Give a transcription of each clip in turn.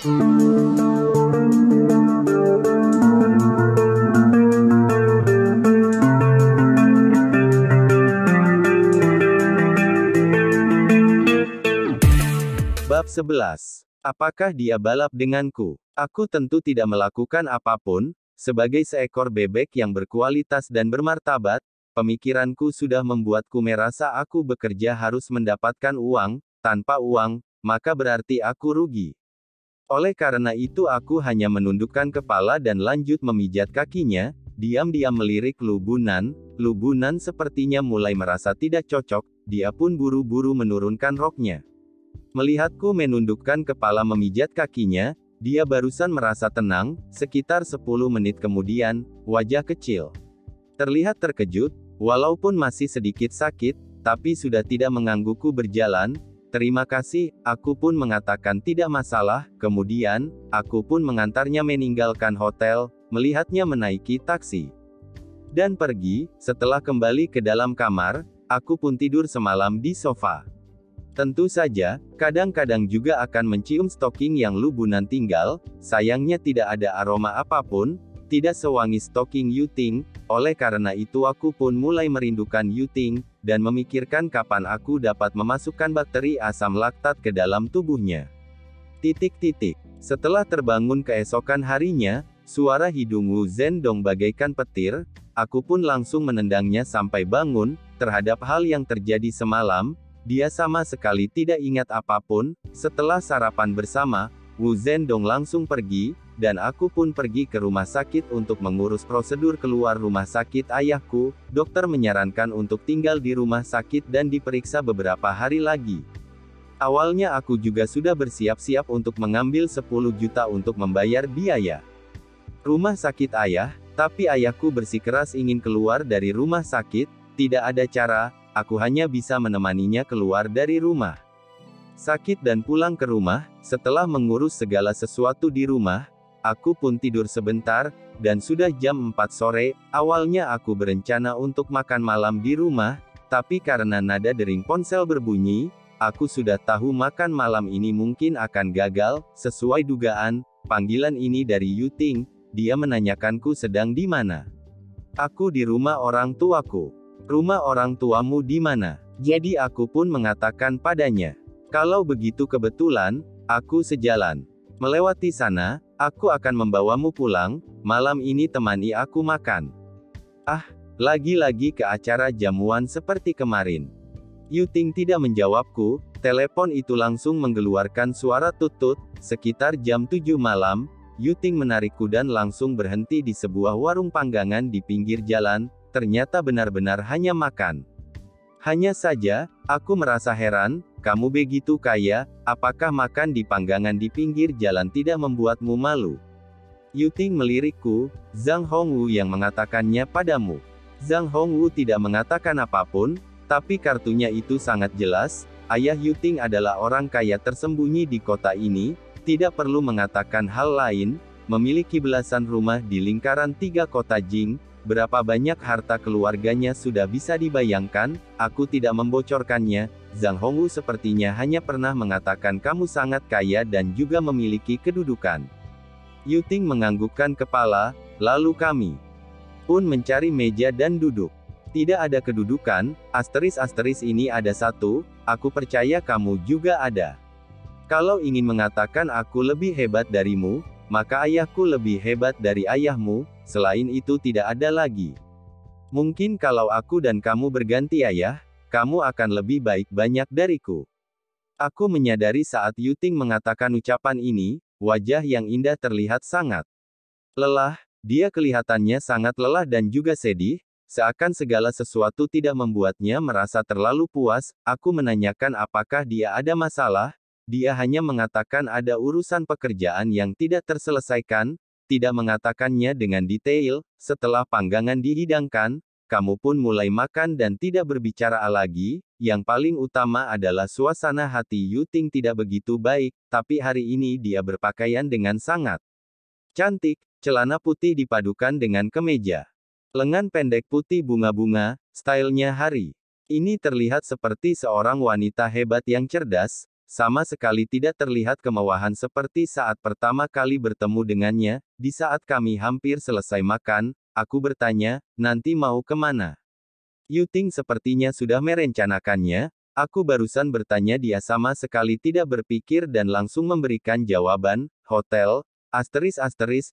Bab 11. Apakah dia balap denganku? Aku tentu tidak melakukan apapun. Sebagai seekor bebek yang berkualitas dan bermartabat, pemikiranku sudah membuatku merasa aku bekerja harus mendapatkan uang. Tanpa uang, maka berarti aku rugi. Oleh karena itu aku hanya menundukkan kepala dan lanjut memijat kakinya. Diam-diam melirik Lubunan. Lubunan sepertinya mulai merasa tidak cocok. Dia pun buru-buru menurunkan roknya. Melihatku menundukkan kepala memijat kakinya, dia barusan merasa tenang. Sekitar 10 menit kemudian, wajah kecil terlihat terkejut, walaupun masih sedikit sakit, tapi sudah tidak menggangguku berjalan. Terima kasih, aku pun mengatakan tidak masalah. Kemudian, aku pun mengantarnya meninggalkan hotel, melihatnya menaiki taksi dan pergi. Setelah kembali ke dalam kamar, aku pun tidur semalam di sofa. Tentu saja, kadang-kadang juga akan mencium stoking yang Lubunan tinggal. Sayangnya tidak ada aroma apapun, tidak sewangi stoking Yuting. Oleh karena itu aku pun mulai merindukan Yuting, dan memikirkan kapan aku dapat memasukkan bakteri asam laktat ke dalam tubuhnya. Setelah terbangun keesokan harinya, suara hidung Wu Zhendong bagaikan petir. Aku pun langsung menendangnya sampai bangun. Terhadap hal yang terjadi semalam, dia sama sekali tidak ingat apapun. Setelah sarapan bersama, Wu Zhendong langsung pergi, dan aku pun pergi ke rumah sakit untuk mengurus prosedur keluar rumah sakit ayahku. Dokter menyarankan untuk tinggal di rumah sakit dan diperiksa beberapa hari lagi. Awalnya aku juga sudah bersiap-siap untuk mengambil 10 juta untuk membayar biaya rumah sakit ayah, tapi ayahku bersikeras ingin keluar dari rumah sakit. Tidak ada cara. Aku hanya bisa menemaninya keluar dari rumah sakit dan pulang ke rumah. Setelah mengurus segala sesuatu di rumah, aku pun tidur sebentar, dan sudah jam 4 sore. Awalnya aku berencana untuk makan malam di rumah, tapi karena nada dering ponsel berbunyi, aku sudah tahu makan malam ini mungkin akan gagal. Sesuai dugaan, panggilan ini dari Yuting. Dia menanyakanku sedang di mana. Aku di rumah orang tuaku. Rumah orang tuamu di mana? Jadi aku pun mengatakan padanya, kalau begitu kebetulan, aku sejalan melewati sana, aku akan membawamu pulang. Malam ini temani aku makan. Ah, lagi-lagi ke acara jamuan seperti kemarin. Yuting tidak menjawabku. Telepon itu langsung mengeluarkan suara tutut. Sekitar jam 7 malam, Yuting menarikku dan langsung berhenti di sebuah warung panggangan di pinggir jalan. Ternyata benar-benar hanya makan. Hanya saja, aku merasa heran. Kamu begitu kaya, apakah makan di panggangan di pinggir jalan tidak membuatmu malu? Yuting melirikku. Zhang Hongwu yang mengatakannya padamu. Zhang Hongwu tidak mengatakan apapun, tapi kartunya itu sangat jelas. Ayah Yuting adalah orang kaya tersembunyi di kota ini. Tidak perlu mengatakan hal lain, memiliki belasan rumah di lingkaran 3 kota Jing. Berapa banyak harta keluarganya sudah bisa dibayangkan. Aku tidak membocorkannya. Zhang Hongwu sepertinya hanya pernah mengatakan kamu sangat kaya dan juga memiliki kedudukan. Yuting menganggukkan kepala, lalu kami pun mencari meja dan duduk. Tidak ada kedudukan, asteris-asteris ini ada satu, aku percaya kamu juga ada. Kalau ingin mengatakan aku lebih hebat darimu, maka ayahku lebih hebat dari ayahmu. Selain itu tidak ada lagi. Mungkin kalau aku dan kamu berganti ayah, kamu akan lebih baik banyak dariku. Aku menyadari saat Yuting mengatakan ucapan ini, wajah yang indah terlihat sangat lelah. Dia kelihatannya sangat lelah dan juga sedih, seakan segala sesuatu tidak membuatnya merasa terlalu puas. Aku menanyakan apakah dia ada masalah. Dia hanya mengatakan ada urusan pekerjaan yang tidak terselesaikan. Tidak mengatakannya dengan detail. Setelah panggangan dihidangkan, kamu pun mulai makan dan tidak berbicara lagi. Yang paling utama adalah suasana hati Yuting tidak begitu baik, tapi hari ini dia berpakaian dengan sangat cantik. Celana putih dipadukan dengan kemeja lengan pendek putih bunga-bunga, stylenya hari ini terlihat seperti seorang wanita hebat yang cerdas. sama sekali tidak terlihat kemewahan seperti saat pertama kali bertemu dengannya. Di saat kami hampir selesai makan, aku bertanya, nanti mau kemana? Yuting sepertinya sudah merencanakannya. Aku barusan bertanya, dia sama sekali tidak berpikir dan langsung memberikan jawaban, hotel,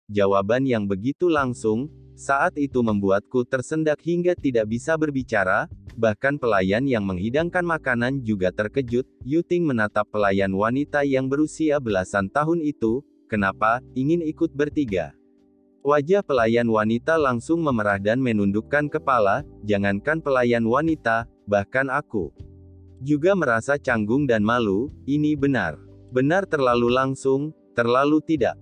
jawaban yang begitu langsung, saat itu membuatku tersendak hingga tidak bisa berbicara, bahkan pelayan yang menghidangkan makanan juga terkejut. Yuting menatap pelayan wanita yang berusia belasan tahun itu, kenapa, ingin ikut bertiga? Wajah pelayan wanita langsung memerah dan menundukkan kepala, jangankan pelayan wanita, bahkan aku juga merasa canggung dan malu. Ini benar terlalu langsung, terlalu tidak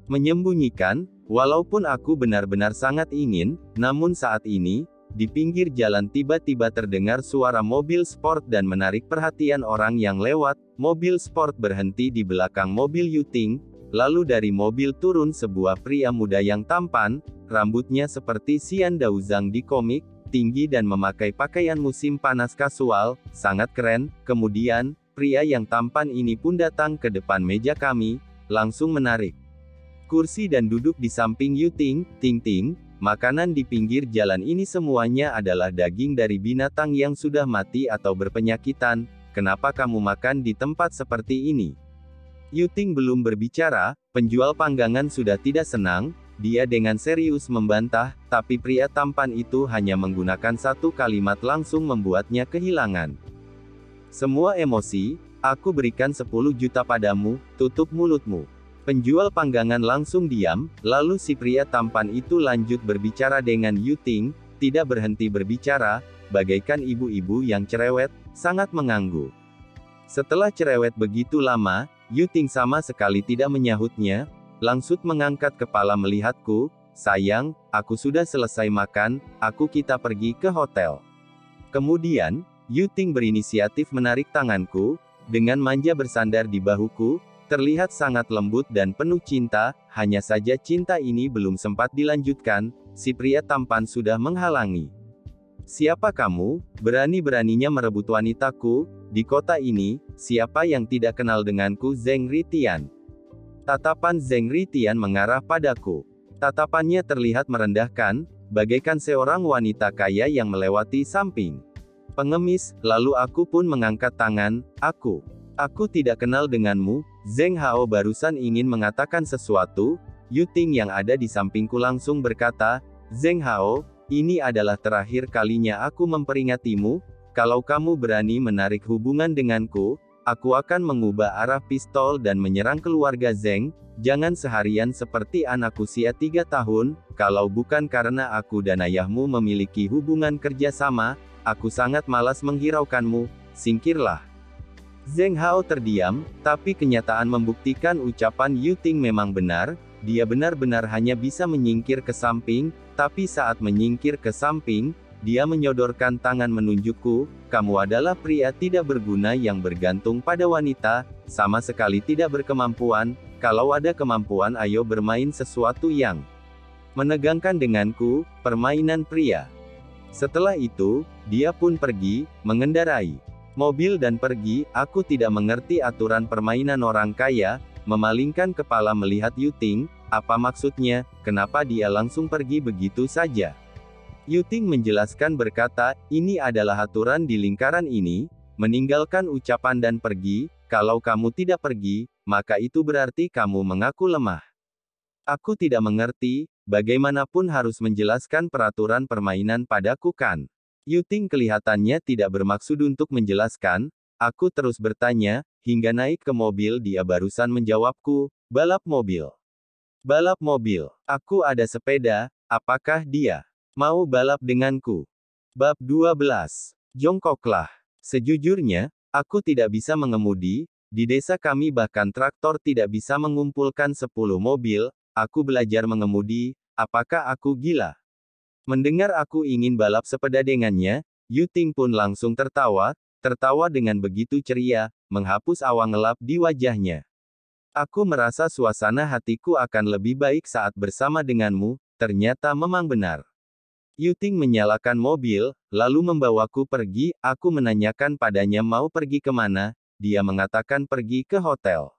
menyembunyikan, walaupun aku benar-benar sangat ingin, namun saat ini, di pinggir jalan tiba-tiba terdengar suara mobil sport dan menarik perhatian orang yang lewat. Mobil sport berhenti di belakang mobil Yuting, lalu dari mobil turun sebuah pria muda yang tampan, rambutnya seperti Xian Daozang di komik, tinggi dan memakai pakaian musim panas kasual, sangat keren. Kemudian, pria yang tampan ini pun datang ke depan meja kami, langsung menarik kursi dan duduk di samping Yuting. Ting. Makanan di pinggir jalan ini semuanya adalah daging dari binatang yang sudah mati atau berpenyakitan. Kenapa kamu makan di tempat seperti ini? Yuting belum berbicara, penjual panggangan sudah tidak senang. Dia dengan serius membantah, tapi pria tampan itu hanya menggunakan satu kalimat langsung membuatnya kehilangan semua emosi. Aku berikan 10 juta padamu, tutup mulutmu. Penjual panggangan langsung diam, lalu si pria tampan itu lanjut berbicara dengan Yuting, tidak berhenti berbicara, bagaikan ibu-ibu yang cerewet, sangat mengganggu. Setelah cerewet begitu lama, Yuting sama sekali tidak menyahutnya, langsung mengangkat kepala melihatku. Sayang, aku sudah selesai makan, kita pergi ke hotel. Kemudian, Yuting berinisiatif menarik tanganku, dengan manja bersandar di bahuku, terlihat sangat lembut dan penuh cinta. Hanya saja cinta ini belum sempat dilanjutkan, si pria tampan sudah menghalangi. Siapa kamu? Berani-beraninya merebut wanitaku? Di kota ini, siapa yang tidak kenal denganku? Zheng Ritian. Tatapan Zheng Ritian mengarah padaku. Tatapannya terlihat merendahkan, bagaikan seorang wanita kaya yang melewati samping pengemis. Lalu aku pun mengangkat tangan. Aku tidak kenal denganmu. Zheng Hao barusan ingin mengatakan sesuatu. Yuting yang ada di sampingku langsung berkata, Zheng Hao, ini adalah terakhir kalinya aku memperingatimu. Kalau kamu berani menarik hubungan denganku, aku akan mengubah arah pistol dan menyerang keluarga Zheng. Jangan seharian seperti anak usia 3 tahun, kalau bukan karena aku dan ayahmu memiliki hubungan kerja sama, aku sangat malas menghiraukanmu, singkirlah. Zheng Hao terdiam, tapi kenyataan membuktikan ucapan Yuting memang benar. Dia benar-benar hanya bisa menyingkir ke samping, tapi saat menyingkir ke samping, dia menyodorkan tangan menunjukku. Kamu adalah pria tidak berguna yang bergantung pada wanita, sama sekali tidak berkemampuan. Kalau ada kemampuan, ayo bermain sesuatu yang menegangkan denganku, permainan pria. Setelah itu, dia pun pergi, mengendarai mobil dan pergi. Aku tidak mengerti aturan permainan orang kaya. Memalingkan kepala melihat Yuting, apa maksudnya, kenapa dia langsung pergi begitu saja? Yuting menjelaskan berkata, ini adalah aturan di lingkaran ini, meninggalkan ucapan dan pergi. Kalau kamu tidak pergi, maka itu berarti kamu mengaku lemah. Aku tidak mengerti, bagaimanapun harus menjelaskan peraturan permainan padaku kan? Yuting kelihatannya tidak bermaksud untuk menjelaskan. Aku terus bertanya, hingga naik ke mobil. Dia barusan menjawabku, balap mobil. Balap mobil. Aku ada sepeda, apakah dia mau balap denganku? Bab 12. Jongkoklah. Sejujurnya, aku tidak bisa mengemudi. Di desa kami bahkan traktor tidak bisa mengumpulkan 10 mobil. Aku belajar mengemudi, apakah aku gila? Mendengar aku ingin balap sepeda dengannya, Yuting pun langsung tertawa dengan begitu ceria, menghapus awang gelap di wajahnya. Aku merasa suasana hatiku akan lebih baik saat bersama denganmu, ternyata memang benar. Yuting menyalakan mobil, lalu membawaku pergi. Aku menanyakan padanya mau pergi kemana. dia mengatakan pergi ke hotel.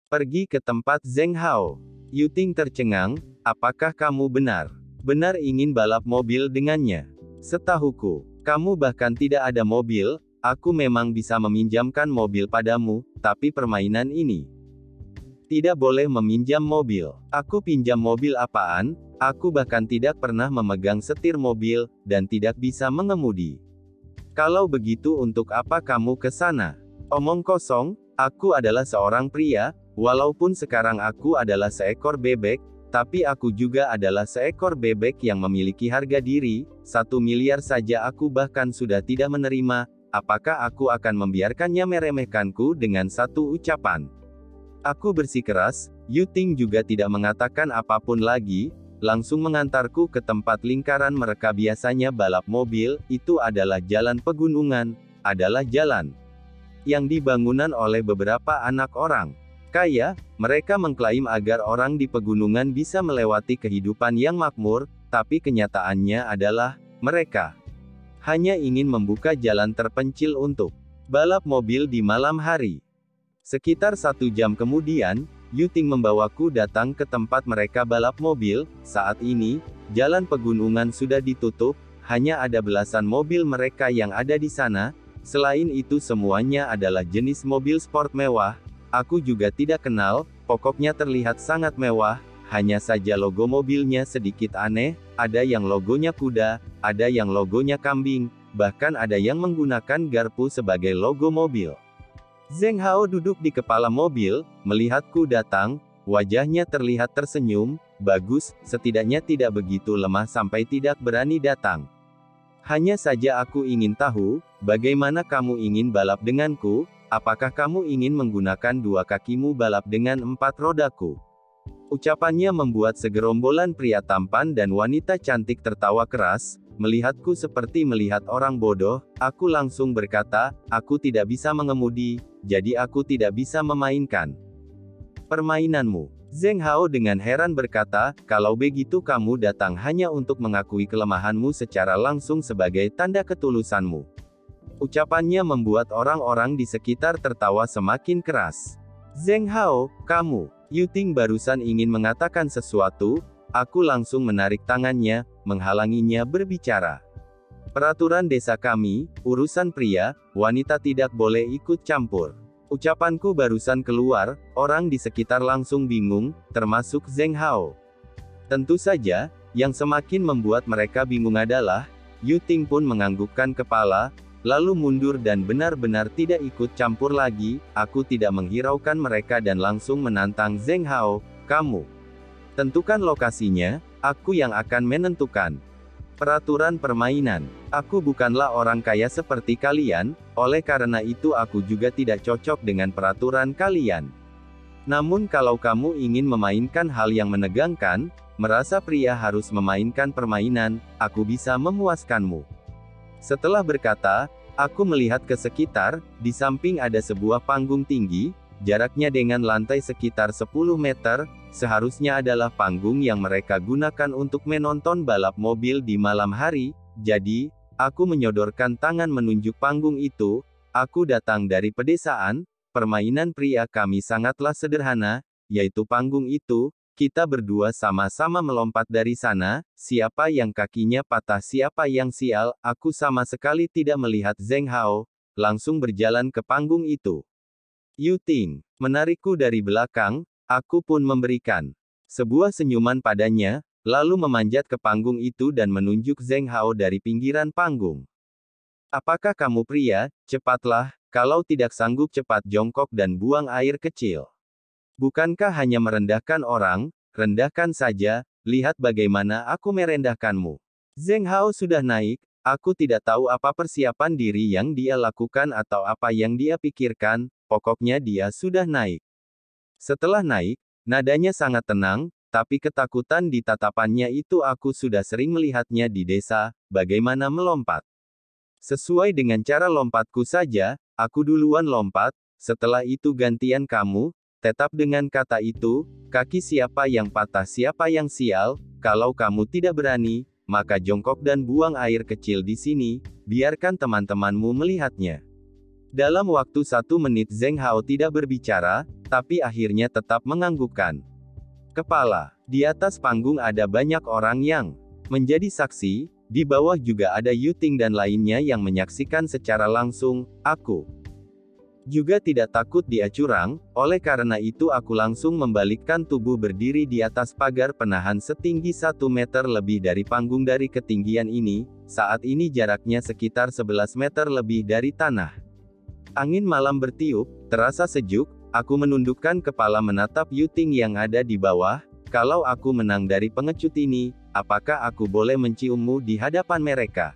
Pergi ke tempat Zheng Hao. Yuting tercengang, apakah kamu benar ingin balap mobil dengannya? Setahuku, kamu bahkan tidak ada mobil. Aku memang bisa meminjamkan mobil padamu, tapi permainan ini tidak boleh meminjam mobil. Aku pinjam mobil apaan? Aku bahkan tidak pernah memegang setir mobil, dan tidak bisa mengemudi. Kalau begitu untuk apa kamu ke sana? Omong kosong, aku adalah seorang pria, walaupun sekarang aku adalah seekor bebek, tapi aku juga adalah seekor bebek yang memiliki harga diri, 1 miliar saja aku bahkan sudah tidak menerima. Apakah aku akan membiarkannya meremehkanku dengan satu ucapan? Aku bersikeras. Yuting juga tidak mengatakan apapun lagi, langsung mengantarku ke tempat lingkaran mereka biasanya balap mobil. Itu adalah jalan pegunungan, adalah jalan yang dibangunan oleh beberapa anak orang kaya. Mereka mengklaim agar orang di pegunungan bisa melewati kehidupan yang makmur, tapi kenyataannya adalah, mereka hanya ingin membuka jalan terpencil untuk balap mobil di malam hari. Sekitar 1 jam kemudian, Yuting membawaku datang ke tempat mereka balap mobil. Saat ini, jalan pegunungan sudah ditutup, hanya ada belasan mobil mereka yang ada di sana. Selain itu semuanya adalah jenis mobil sport mewah. Aku juga tidak kenal, pokoknya terlihat sangat mewah. Hanya saja logo mobilnya sedikit aneh, ada yang logonya kuda, ada yang logonya kambing, bahkan ada yang menggunakan garpu sebagai logo mobil. Zheng Hao duduk di kepala mobil, melihatku datang, wajahnya terlihat tersenyum, bagus, setidaknya tidak begitu lemah sampai tidak berani datang. Hanya saja aku ingin tahu, bagaimana kamu ingin balap denganku? Apakah kamu ingin menggunakan 2 kakimu balap dengan 4 rodaku? Ucapannya membuat segerombolan pria tampan dan wanita cantik tertawa keras. Melihatku seperti melihat orang bodoh, aku langsung berkata, aku tidak bisa mengemudi, jadi aku tidak bisa memainkan permainanmu. Zheng Hao dengan heran berkata, kalau begitu kamu datang hanya untuk mengakui kelemahanmu secara langsung sebagai tanda ketulusanmu. Ucapannya membuat orang-orang di sekitar tertawa semakin keras. Zheng Hao, kamu. Yuting barusan ingin mengatakan sesuatu, aku langsung menarik tangannya, menghalanginya berbicara. Peraturan desa kami, urusan pria, wanita tidak boleh ikut campur. Ucapanku barusan keluar, orang di sekitar langsung bingung, termasuk Zheng Hao. Tentu saja, yang semakin membuat mereka bingung adalah, Yuting pun menganggukkan kepala, lalu mundur dan benar-benar tidak ikut campur lagi. Aku tidak menghiraukan mereka dan langsung menantang Zheng Hao, kamu tentukan lokasinya, aku yang akan menentukan peraturan permainan. Aku bukanlah orang kaya seperti kalian, oleh karena itu aku juga tidak cocok dengan peraturan kalian. Namun kalau kamu ingin memainkan hal yang menegangkan, merasa pria harus memainkan permainan, aku bisa memuaskanmu. Setelah berkata, aku melihat ke sekitar, di samping ada sebuah panggung tinggi, jaraknya dengan lantai sekitar 10 meter, seharusnya adalah panggung yang mereka gunakan untuk menonton balap mobil di malam hari. Jadi, aku menyodorkan tangan menunjuk panggung itu. Aku datang dari pedesaan, permainan pria kami sangatlah sederhana, yaitu panggung itu. Kita berdua sama-sama melompat dari sana, siapa yang kakinya patah siapa yang sial. Aku sama sekali tidak melihat Zheng Hao, langsung berjalan ke panggung itu. Yuting menarikku dari belakang, aku pun memberikan sebuah senyuman padanya, lalu memanjat ke panggung itu dan menunjuk Zheng Hao dari pinggiran panggung. Apakah kamu pria? Cepatlah, kalau tidak sanggup cepat jongkok dan buang air kecil. Bukankah hanya merendahkan orang? Rendahkan saja, lihat bagaimana aku merendahkanmu. Zheng Hao sudah naik, aku tidak tahu apa persiapan diri yang dia lakukan atau apa yang dia pikirkan, pokoknya dia sudah naik. Setelah naik, nadanya sangat tenang, tapi ketakutan di tatapannya itu aku sudah sering melihatnya di desa, bagaimana melompat. Sesuai dengan cara lompatku saja, aku duluan lompat, setelah itu gantian kamu. Tetap dengan kata itu, kaki siapa yang patah siapa yang sial. Kalau kamu tidak berani, maka jongkok dan buang air kecil di sini, biarkan teman-temanmu melihatnya. Dalam waktu 1 menit Zheng Hao tidak berbicara, tapi akhirnya tetap menganggukkan kepala. Di atas panggung ada banyak orang yang menjadi saksi, di bawah juga ada Yu Ting dan lainnya yang menyaksikan secara langsung. Aku juga tidak takut dia curang, oleh karena itu aku langsung membalikkan tubuh berdiri di atas pagar penahan setinggi 1 meter lebih dari panggung. Dari ketinggian ini, saat ini jaraknya sekitar 11 meter lebih dari tanah. Angin malam bertiup, terasa sejuk, aku menundukkan kepala menatap Yu Ting yang ada di bawah. Kalau aku menang dari pengecut ini, apakah aku boleh menciummu di hadapan mereka?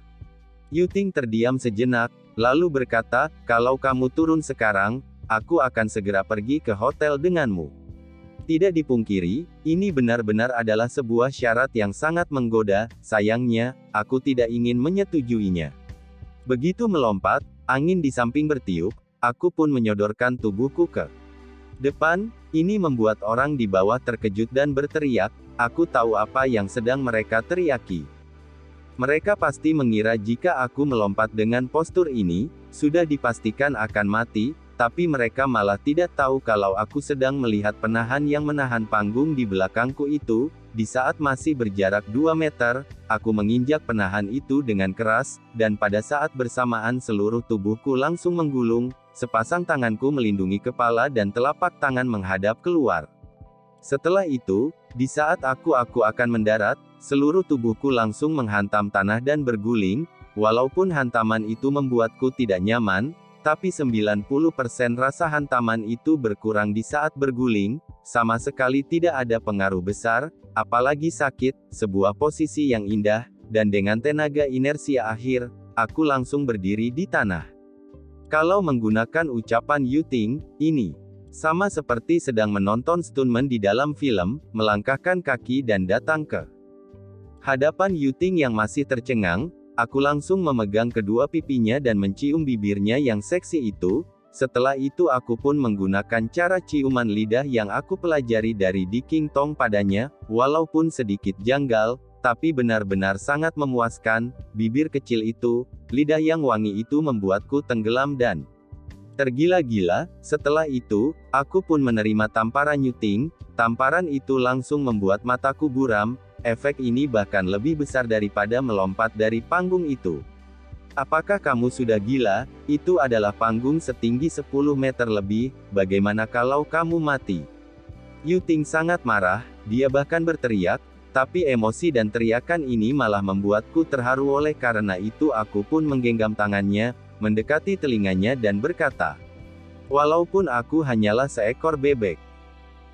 Yu Ting terdiam sejenak, lalu berkata, kalau kamu turun sekarang, aku akan segera pergi ke hotel denganmu. Tidak dipungkiri, ini benar-benar adalah sebuah syarat yang sangat menggoda, sayangnya, aku tidak ingin menyetujuinya. Begitu melompat, angin di samping bertiup, aku pun menyodorkan tubuhku ke depan. Ini membuat orang di bawah terkejut dan berteriak, aku tahu apa yang sedang mereka teriaki. Mereka pasti mengira jika aku melompat dengan postur ini, sudah dipastikan akan mati, tapi mereka malah tidak tahu kalau aku sedang melihat penahan yang menahan panggung di belakangku itu. Di saat masih berjarak 2 meter, aku menginjak penahan itu dengan keras, dan pada saat bersamaan seluruh tubuhku langsung menggulung, sepasang tanganku melindungi kepala dan telapak tangan menghadap keluar. Setelah itu, di saat aku akan mendarat, seluruh tubuhku langsung menghantam tanah dan berguling. Walaupun hantaman itu membuatku tidak nyaman, tapi 90% rasa hantaman itu berkurang di saat berguling, sama sekali tidak ada pengaruh besar, apalagi sakit, sebuah posisi yang indah, dan dengan tenaga inersia akhir, aku langsung berdiri di tanah. Kalau menggunakan ucapan Yu Ting, ini sama seperti sedang menonton stuntman di dalam film, melangkahkan kaki dan datang ke hadapan Yu Ting yang masih tercengang. Aku langsung memegang kedua pipinya dan mencium bibirnya yang seksi itu. Setelah itu aku pun menggunakan cara ciuman lidah yang aku pelajari dari Di King Tong padanya, walaupun sedikit janggal, tapi benar-benar sangat memuaskan. Bibir kecil itu, lidah yang wangi itu membuatku tenggelam dan tergila-gila. Setelah itu, aku pun menerima tamparan Yu Ting. Tamparan itu langsung membuat mataku buram. Efek ini bahkan lebih besar daripada melompat dari panggung itu. Apakah kamu sudah gila? Itu adalah panggung setinggi 10 meter lebih, bagaimana kalau kamu mati? Yu Ting sangat marah, dia bahkan berteriak, tapi emosi dan teriakan ini malah membuatku terharu. Oleh karena itu aku pun menggenggam tangannya, mendekati telinganya dan berkata, walaupun aku hanyalah seekor bebek,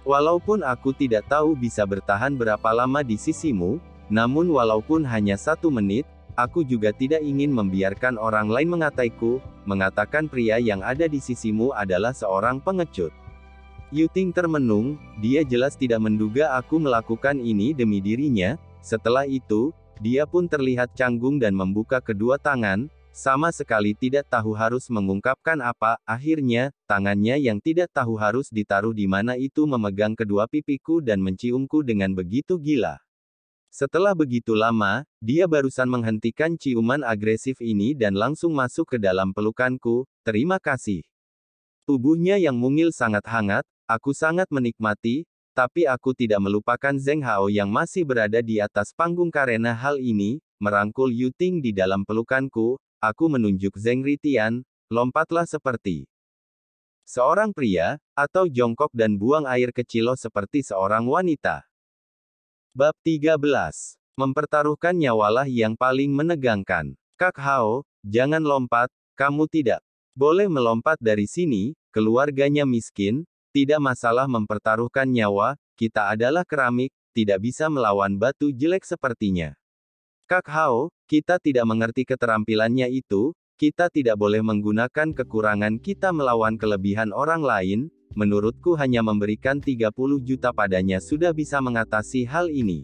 walaupun aku tidak tahu bisa bertahan berapa lama di sisimu, namun walaupun hanya 1 menit, aku juga tidak ingin membiarkan orang lain mengatakan pria yang ada di sisimu adalah seorang pengecut. Yu Ting termenung, dia jelas tidak menduga aku melakukan ini demi dirinya. Setelah itu, dia pun terlihat canggung dan membuka kedua tangan, sama sekali tidak tahu harus mengungkapkan apa. Akhirnya, tangannya yang tidak tahu harus ditaruh di mana itu memegang kedua pipiku dan menciumku dengan begitu gila. Setelah begitu lama, dia barusan menghentikan ciuman agresif ini dan langsung masuk ke dalam pelukanku. Terima kasih. Tubuhnya yang mungil sangat hangat, aku sangat menikmati, tapi aku tidak melupakan Zheng Hao yang masih berada di atas panggung. Karena hal ini, merangkul Yu Ting di dalam pelukanku, aku menunjuk Zheng Ritian, lompatlah seperti seorang pria, atau jongkok dan buang air kecilo seperti seorang wanita. Bab 13. Mempertaruhkan nyawalah yang paling menegangkan. Kak Hao, jangan lompat, kamu tidak boleh melompat dari sini, keluarganya miskin, tidak masalah mempertaruhkan nyawa, kita adalah keramik, tidak bisa melawan batu jelek sepertinya. Kak Hao, kita tidak mengerti keterampilannya itu, kita tidak boleh menggunakan kekurangan kita melawan kelebihan orang lain. Menurutku hanya memberikan 30 juta padanya sudah bisa mengatasi hal ini.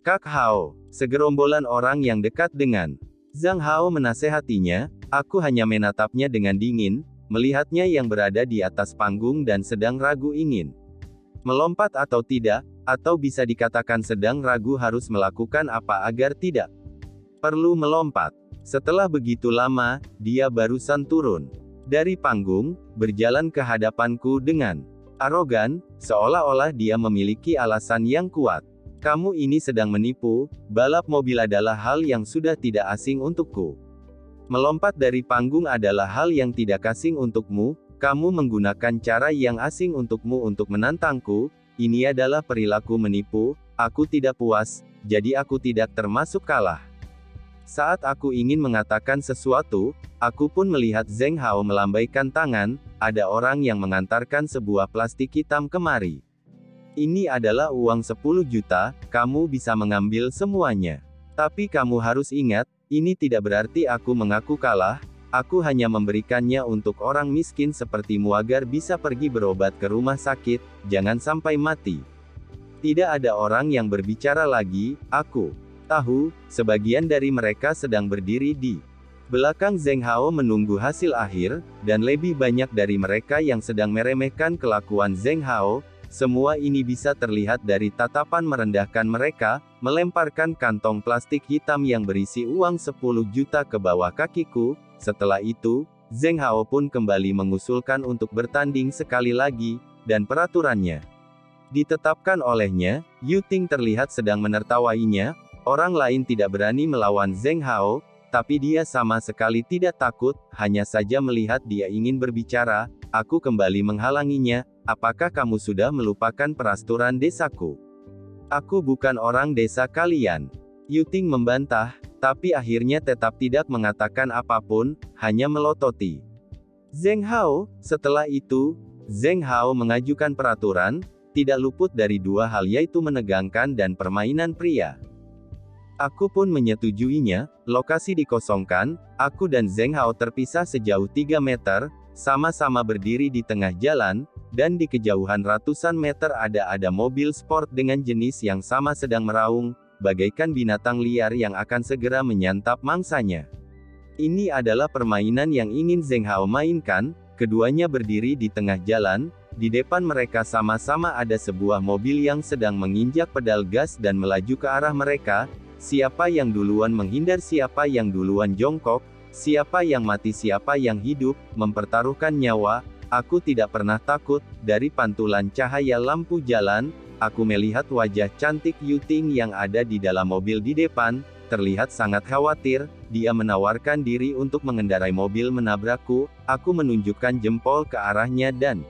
Kak Hao, segerombolan orang yang dekat dengan Zhang Hao menasehatinya, aku hanya menatapnya dengan dingin, melihatnya yang berada di atas panggung dan sedang ragu ingin melompat atau tidak, atau bisa dikatakan sedang ragu harus melakukan apa agar tidak perlu melompat. Setelah begitu lama, dia barusan turun Dari panggung, berjalan ke hadapanku dengan arogan, seolah-olah dia memiliki alasan yang kuat. Kamu ini sedang menipu, balap mobil adalah hal yang sudah tidak asing untukku. Melompat dari panggung adalah hal yang tidak asing untukmu, kamu menggunakan cara yang asing untukmu untuk menantangku, ini adalah perilaku menipu, aku tidak puas, jadi aku tidak termasuk kalah. Saat aku ingin mengatakan sesuatu, aku pun melihat Zheng Hao melambaikan tangan, ada orang yang mengantarkan sebuah plastik hitam kemari. Ini adalah uang 10 juta, kamu bisa mengambil semuanya. Tapi kamu harus ingat, ini tidak berarti aku mengaku kalah, aku hanya memberikannya untuk orang miskin sepertimu agar bisa pergi berobat ke rumah sakit, jangan sampai mati. Tidak ada orang yang berbicara lagi, aku tahu, sebagian dari mereka sedang berdiri di belakang Zheng Hao menunggu hasil akhir, dan lebih banyak dari mereka yang sedang meremehkan kelakuan Zheng Hao. Semua ini bisa terlihat dari tatapan merendahkan mereka, melemparkan kantong plastik hitam yang berisi uang 10 juta ke bawah kakiku. Setelah itu, Zheng Hao pun kembali mengusulkan untuk bertanding sekali lagi, dan peraturannya ditetapkan olehnya. Yu Ting terlihat sedang menertawainya. Orang lain tidak berani melawan Zheng Hao, tapi dia sama sekali tidak takut, hanya saja melihat dia ingin berbicara, aku kembali menghalanginya, apakah kamu sudah melupakan peraturan desaku? Aku bukan orang desa kalian. Yu Ting membantah, tapi akhirnya tetap tidak mengatakan apapun, hanya melototi Zheng Hao. Setelah itu, Zheng Hao mengajukan peraturan, tidak luput dari dua hal yaitu menegangkan dan permainan pria. Aku pun menyetujuinya, lokasi dikosongkan, aku dan Zheng Hao terpisah sejauh 3 meter, sama-sama berdiri di tengah jalan, dan di kejauhan ratusan meter ada mobil sport dengan jenis yang sama sedang meraung, bagaikan binatang liar yang akan segera menyantap mangsanya. Ini adalah permainan yang ingin Zheng Hao mainkan, keduanya berdiri di tengah jalan, di depan mereka sama-sama ada sebuah mobil yang sedang menginjak pedal gas dan melaju ke arah mereka. Siapa yang duluan menghindar, siapa yang duluan jongkok, siapa yang mati, siapa yang hidup, mempertaruhkan nyawa. Aku tidak pernah takut. Dari pantulan cahaya lampu jalan, aku melihat wajah cantik Yu Ting yang ada di dalam mobil di depan, terlihat sangat khawatir. Dia menawarkan diri untuk mengendarai mobil menabrakku, aku menunjukkan jempol ke arahnya dan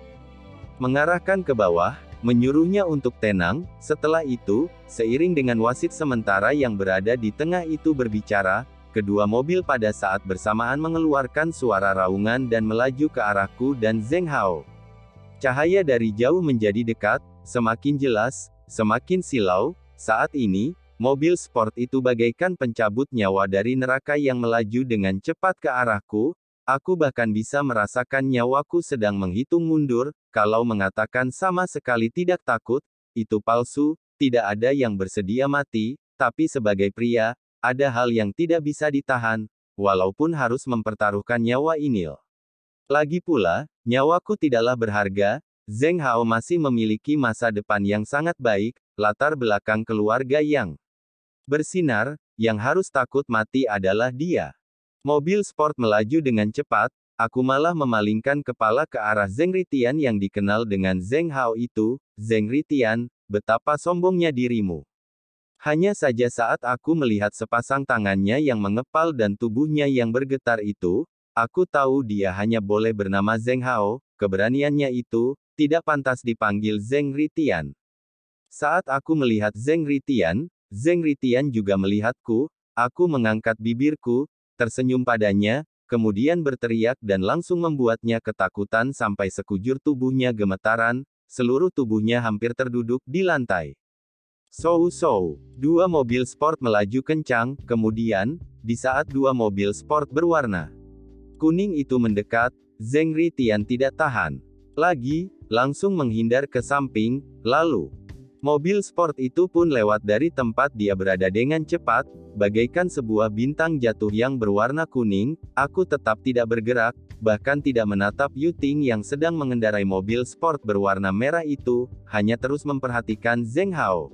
mengarahkan ke bawah, menyuruhnya untuk tenang. Setelah itu, seiring dengan wasit sementara yang berada di tengah itu berbicara, kedua mobil pada saat bersamaan mengeluarkan suara raungan dan melaju ke arahku dan Zheng Hao. Cahaya dari jauh menjadi dekat, semakin jelas, semakin silau. Saat ini, mobil sport itu bagaikan pencabut nyawa dari neraka yang melaju dengan cepat ke arahku. Aku bahkan bisa merasakan nyawaku sedang menghitung mundur. Kalau mengatakan sama sekali tidak takut, itu palsu, tidak ada yang bersedia mati, tapi sebagai pria, ada hal yang tidak bisa ditahan, walaupun harus mempertaruhkan nyawa ini. Lagi pula, nyawaku tidaklah berharga. Zheng Hao masih memiliki masa depan yang sangat baik, latar belakang keluarga yang bersinar, yang harus takut mati adalah dia. Mobil sport melaju dengan cepat, aku malah memalingkan kepala ke arah Zheng Ritian yang dikenal dengan Zheng Hao itu. Zheng Ritian, betapa sombongnya dirimu. Hanya saja saat aku melihat sepasang tangannya yang mengepal dan tubuhnya yang bergetar itu, aku tahu dia hanya boleh bernama Zheng Hao, keberaniannya itu, tidak pantas dipanggil Zheng Ritian. Saat aku melihat Zheng Ritian juga melihatku, aku mengangkat bibirku, tersenyum padanya, kemudian berteriak dan langsung membuatnya ketakutan sampai sekujur tubuhnya gemetaran, seluruh tubuhnya hampir terduduk di lantai. Sow, dua mobil sport melaju kencang, kemudian, di saat dua mobil sport berwarna kuning itu mendekat, Zheng Ritian tidak tahan lagi, langsung menghindar ke samping, lalu mobil sport itu pun lewat dari tempat dia berada dengan cepat, bagaikan sebuah bintang jatuh yang berwarna kuning. Aku tetap tidak bergerak, bahkan tidak menatap Yu Ting yang sedang mengendarai mobil sport berwarna merah itu, hanya terus memperhatikan Zheng Hao.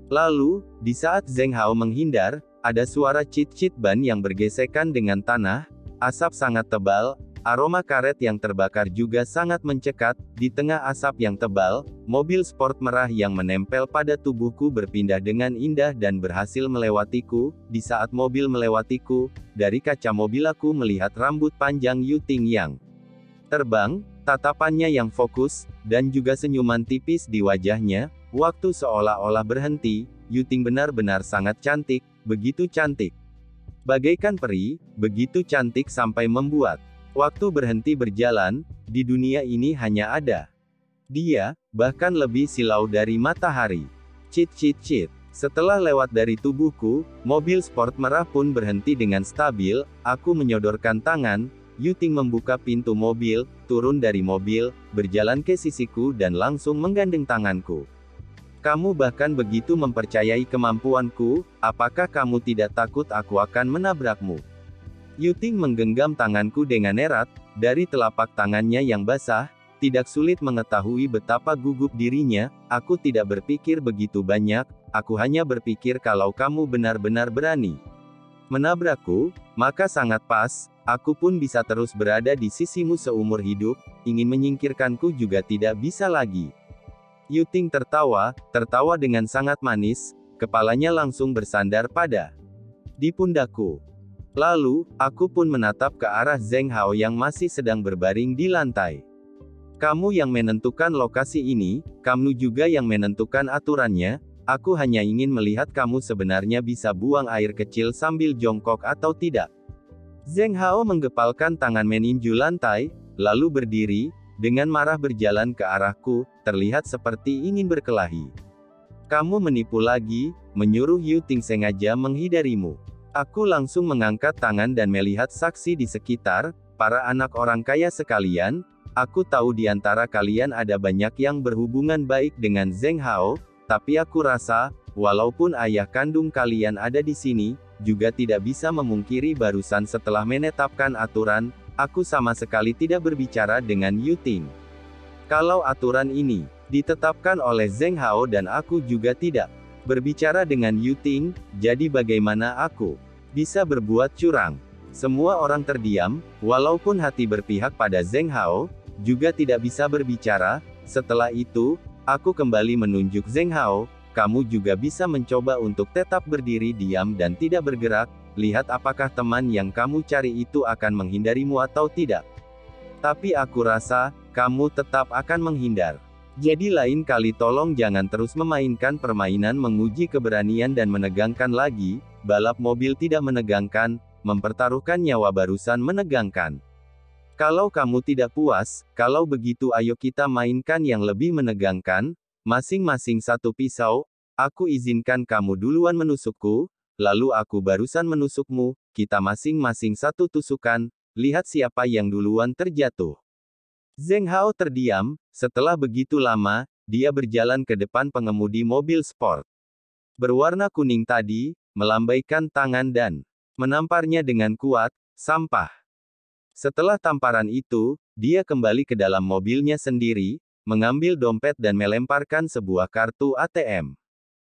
Lalu, di saat Zheng Hao menghindar, ada suara cit-cit ban yang bergesekan dengan tanah, asap sangat tebal. Aroma karet yang terbakar juga sangat mencekat. Di tengah asap yang tebal, mobil sport merah yang menempel pada tubuhku berpindah dengan indah dan berhasil melewatiku. Di saat mobil melewatiku, dari kaca mobil aku melihat rambut panjang Yu Ting yang terbang, tatapannya yang fokus, dan juga senyuman tipis di wajahnya. Waktu seolah-olah berhenti. Yu Ting benar-benar sangat cantik, begitu cantik. Bagaikan peri, begitu cantik sampai membuat waktu berhenti berjalan. Di dunia ini hanya ada dia, bahkan lebih silau dari matahari. Cit cit cit. Setelah lewat dari tubuhku, mobil sport merah pun berhenti dengan stabil. Aku menyodorkan tangan. Yu Ting membuka pintu mobil, turun dari mobil, berjalan ke sisiku dan langsung menggandeng tanganku. Kamu bahkan begitu mempercayai kemampuanku, apakah kamu tidak takut aku akan menabrakmu? Yu Ting menggenggam tanganku dengan erat. Dari telapak tangannya yang basah, tidak sulit mengetahui betapa gugup dirinya. Aku tidak berpikir begitu banyak, aku hanya berpikir kalau kamu benar-benar berani menabrakku, maka sangat pas, aku pun bisa terus berada di sisimu seumur hidup, ingin menyingkirkanku juga tidak bisa lagi. Yu Ting tertawa dengan sangat manis, kepalanya langsung bersandar pada di pundakku. Lalu, aku pun menatap ke arah Zheng Hao yang masih sedang berbaring di lantai. Kamu yang menentukan lokasi ini, kamu juga yang menentukan aturannya, aku hanya ingin melihat kamu sebenarnya bisa buang air kecil sambil jongkok atau tidak. Zheng Hao menggepalkan tangan meninju lantai, lalu berdiri, dengan marah berjalan ke arahku, terlihat seperti ingin berkelahi. Kamu menipu lagi, menyuruh Yu Ting sengaja menghindarimu. Aku langsung mengangkat tangan dan melihat saksi di sekitar, para anak orang kaya sekalian, aku tahu di antara kalian ada banyak yang berhubungan baik dengan Zheng Hao, tapi aku rasa, walaupun ayah kandung kalian ada di sini, juga tidak bisa memungkiri barusan setelah menetapkan aturan, aku sama sekali tidak berbicara dengan Yu Ting. Kalau aturan ini ditetapkan oleh Zheng Hao dan aku juga tidak berbicara dengan Yu Ting, jadi bagaimana aku bisa berbuat curang? Semua orang terdiam, walaupun hati berpihak pada Zheng Hao, juga tidak bisa berbicara. Setelah itu, aku kembali menunjuk Zheng Hao, kamu juga bisa mencoba untuk tetap berdiri diam dan tidak bergerak. Lihat apakah teman yang kamu cari itu akan menghindarimu atau tidak. Tapi aku rasa, kamu tetap akan menghindar. Jadi lain kali tolong jangan terus memainkan permainan menguji keberanian dan menegangkan lagi. Balap mobil tidak menegangkan, mempertaruhkan nyawa barusan menegangkan. Kalau kamu tidak puas, kalau begitu ayo kita mainkan yang lebih menegangkan, masing-masing satu pisau, aku izinkan kamu duluan menusukku, lalu aku barusan menusukmu, kita masing-masing satu tusukan, lihat siapa yang duluan terjatuh. Zheng Hao terdiam, setelah begitu lama, dia berjalan ke depan pengemudi mobil sport berwarna kuning tadi, melambaikan tangan dan menamparnya dengan kuat, sampah. Setelah tamparan itu, dia kembali ke dalam mobilnya sendiri, mengambil dompet dan melemparkan sebuah kartu ATM.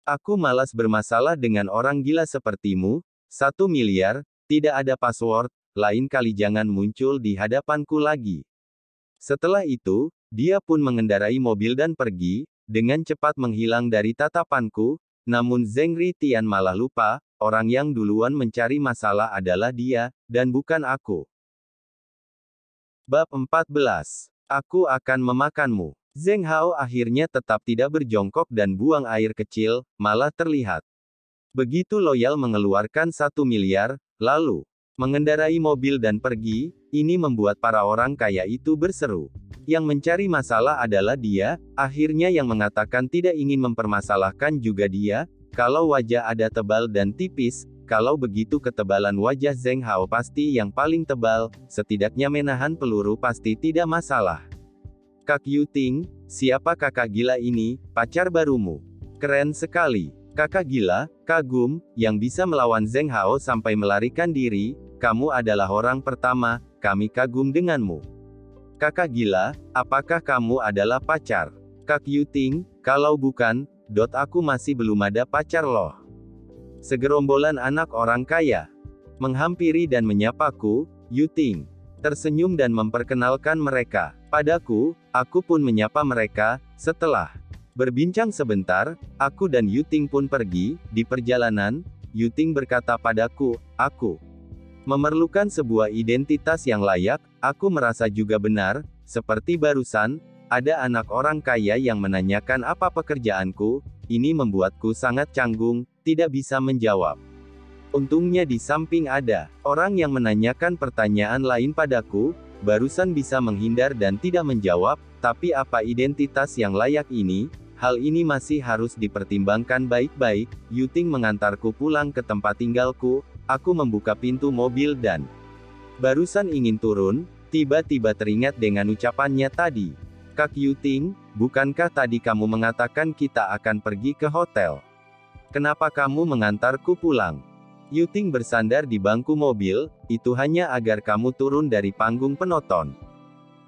Aku malas bermasalah dengan orang gila sepertimu, 1 miliar, tidak ada password, lain kali jangan muncul di hadapanku lagi. Setelah itu, dia pun mengendarai mobil dan pergi, dengan cepat menghilang dari tatapanku, namun Zheng Ritian malah lupa, orang yang duluan mencari masalah adalah dia, dan bukan aku. Bab 14. Aku akan memakanmu. Zheng Hao akhirnya tetap tidak berjongkok dan buang air kecil, malah terlihat begitu loyal mengeluarkan 1 miliar, lalu mengendarai mobil dan pergi. Ini membuat para orang kaya itu berseru. Yang mencari masalah adalah dia, akhirnya yang mengatakan tidak ingin mempermasalahkan juga dia. Kalau wajah ada tebal dan tipis, kalau begitu ketebalan wajah Zheng Hao pasti yang paling tebal, setidaknya menahan peluru pasti tidak masalah. Kak Yu Ting, siapa kakak gila ini, pacar barumu? Keren sekali. Kakak gila, kagum, yang bisa melawan Zheng Hao sampai melarikan diri, kamu adalah orang pertama, kami kagum denganmu. Kakak gila, apakah kamu adalah pacar Kak Yu Ting? Kalau bukan, aku masih belum ada pacar loh. Segerombolan anak orang kaya menghampiri dan menyapaku. Yu Ting, tersenyum dan memperkenalkan mereka padaku. Aku pun menyapa mereka. Setelah berbincang sebentar, aku dan Yuting pun pergi. Di perjalanan, Yuting berkata padaku, aku memerlukan sebuah identitas yang layak. Aku merasa juga benar, seperti barusan, ada anak orang kaya yang menanyakan apa pekerjaanku. Ini membuatku sangat canggung, tidak bisa menjawab. Untungnya di samping ada orang yang menanyakan pertanyaan lain padaku, barusan bisa menghindar dan tidak menjawab. Tapi apa identitas yang layak ini? Hal ini masih harus dipertimbangkan baik-baik. Yuting mengantarku pulang ke tempat tinggalku. Aku membuka pintu mobil dan barusan ingin turun, tiba-tiba teringat dengan ucapannya tadi. Kak Yuting, bukankah tadi kamu mengatakan kita akan pergi ke hotel? Kenapa kamu mengantarku pulang? Yuting bersandar di bangku mobil, itu hanya agar kamu turun dari panggung penonton.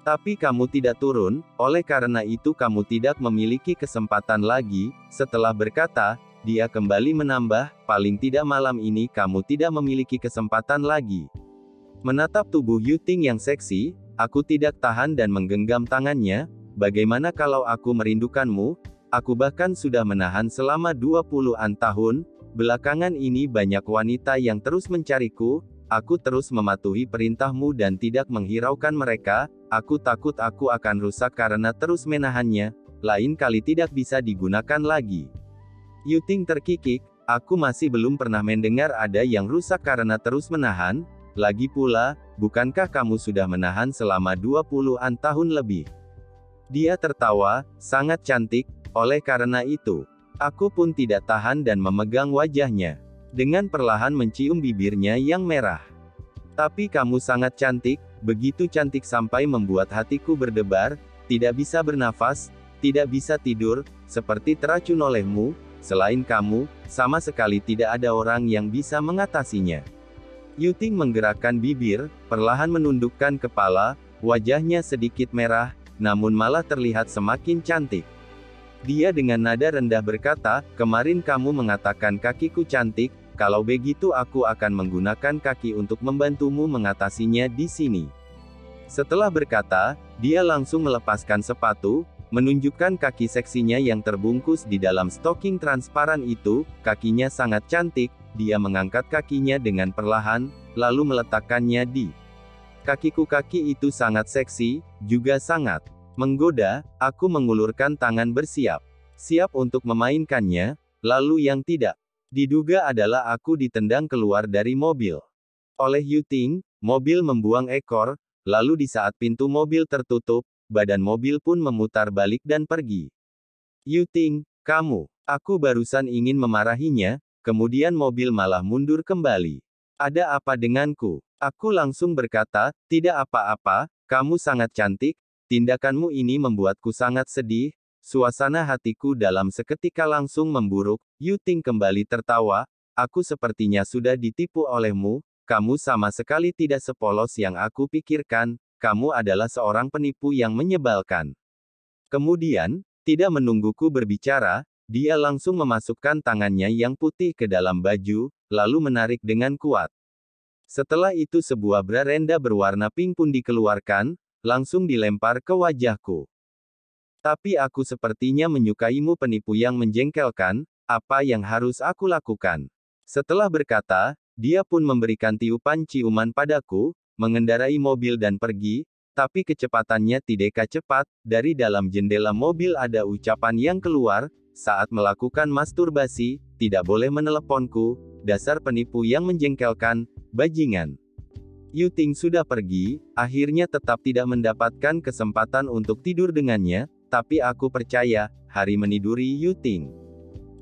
Tapi kamu tidak turun, oleh karena itu kamu tidak memiliki kesempatan lagi. Setelah berkata, dia kembali menambah, paling tidak malam ini kamu tidak memiliki kesempatan lagi. Menatap tubuh Yuting yang seksi, aku tidak tahan dan menggenggam tangannya. Bagaimana kalau aku merindukanmu? Aku bahkan sudah menahan selama 20-an tahun. Belakangan ini banyak wanita yang terus mencariku. Aku terus mematuhi perintahmu dan tidak menghiraukan mereka. Aku takut aku akan rusak karena terus menahannya. Lain kali tidak bisa digunakan lagi. Yuting terkikik. Aku masih belum pernah mendengar ada yang rusak karena terus menahan. Lagi pula, bukankah kamu sudah menahan selama 20-an tahun lebih? Dia tertawa, sangat cantik. Oleh karena itu, aku pun tidak tahan dan memegang wajahnya. Dengan perlahan mencium bibirnya yang merah. Tapi kamu sangat cantik, begitu cantik sampai membuat hatiku berdebar, tidak bisa bernafas, tidak bisa tidur, seperti teracun olehmu. Selain kamu, sama sekali tidak ada orang yang bisa mengatasinya. Yuting menggerakkan bibir, perlahan menundukkan kepala, wajahnya sedikit merah, namun malah terlihat semakin cantik. Dia dengan nada rendah berkata, kemarin kamu mengatakan kakiku cantik, kalau begitu aku akan menggunakan kaki untuk membantumu mengatasinya di sini. Setelah berkata, dia langsung melepaskan sepatu, menunjukkan kaki seksinya yang terbungkus di dalam stoking transparan itu. Kakinya sangat cantik, dia mengangkat kakinya dengan perlahan, lalu meletakkannya di kakiku. Kaki itu sangat seksi, juga sangat menggoda. Aku mengulurkan tangan bersiap. Siap untuk memainkannya, lalu yang tidak diduga adalah aku ditendang keluar dari mobil. Oleh Yuting, mobil membuang ekor, lalu di saat pintu mobil tertutup, badan mobil pun memutar balik dan pergi. Yuting, kamu, aku barusan ingin memarahinya, kemudian mobil malah mundur kembali. Ada apa denganku? Aku langsung berkata, tidak apa-apa, kamu sangat cantik, tindakanmu ini membuatku sangat sedih. Suasana hatiku dalam seketika langsung memburuk. Yuting kembali tertawa, aku sepertinya sudah ditipu olehmu, kamu sama sekali tidak sepolos yang aku pikirkan, kamu adalah seorang penipu yang menyebalkan. Kemudian, tidak menungguku berbicara, dia langsung memasukkan tangannya yang putih ke dalam baju, lalu menarik dengan kuat. Setelah itu sebuah bra rendah berwarna pink pun dikeluarkan, langsung dilempar ke wajahku. Tapi aku sepertinya menyukaimu, penipu yang menjengkelkan, apa yang harus aku lakukan? Setelah berkata, dia pun memberikan tiupan ciuman padaku, mengendarai mobil dan pergi, tapi kecepatannya tidak cepat. Dari dalam jendela mobil ada ucapan yang keluar, saat melakukan masturbasi, tidak boleh meneleponku, dasar penipu yang menjengkelkan, bajingan. Yuting sudah pergi, akhirnya tetap tidak mendapatkan kesempatan untuk tidur dengannya, tapi aku percaya, hari meniduri Yuting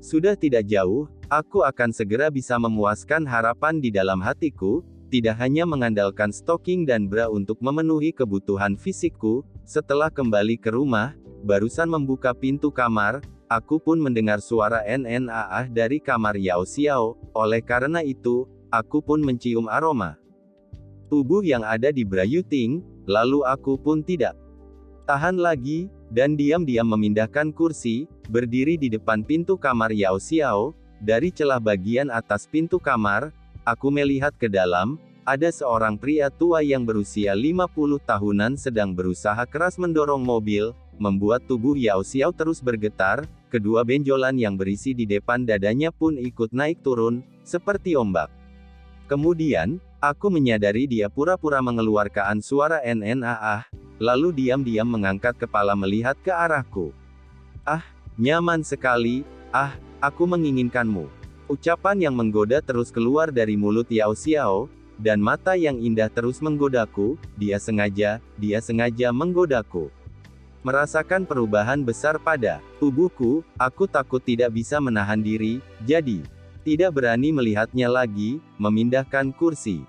sudah tidak jauh, aku akan segera bisa memuaskan harapan di dalam hatiku, tidak hanya mengandalkan stocking dan bra untuk memenuhi kebutuhan fisikku. Setelah kembali ke rumah, barusan membuka pintu kamar, aku pun mendengar suara NNAA dari kamar Yao Xiao, oleh karena itu, aku pun mencium aroma tubuh yang ada di bra Yuting, lalu aku pun tidak tahan lagi, dan diam-diam memindahkan kursi, berdiri di depan pintu kamar Yao Xiao. Dari celah bagian atas pintu kamar, aku melihat ke dalam, ada seorang pria tua yang berusia 50 tahunan sedang berusaha keras mendorong mobil, membuat tubuh Yao Xiao terus bergetar, kedua benjolan yang berisi di depan dadanya pun ikut naik turun, seperti ombak. Kemudian, aku menyadari dia pura-pura mengeluarkan suara NNAAH, lalu diam-diam mengangkat kepala melihat ke arahku. Ah, nyaman sekali, aku menginginkanmu. Ucapan yang menggoda terus keluar dari mulut Yao Xiao, dan mata yang indah terus menggodaku, dia sengaja menggodaku. Merasakan perubahan besar pada tubuhku, aku takut tidak bisa menahan diri, jadi tidak berani melihatnya lagi, memindahkan kursi.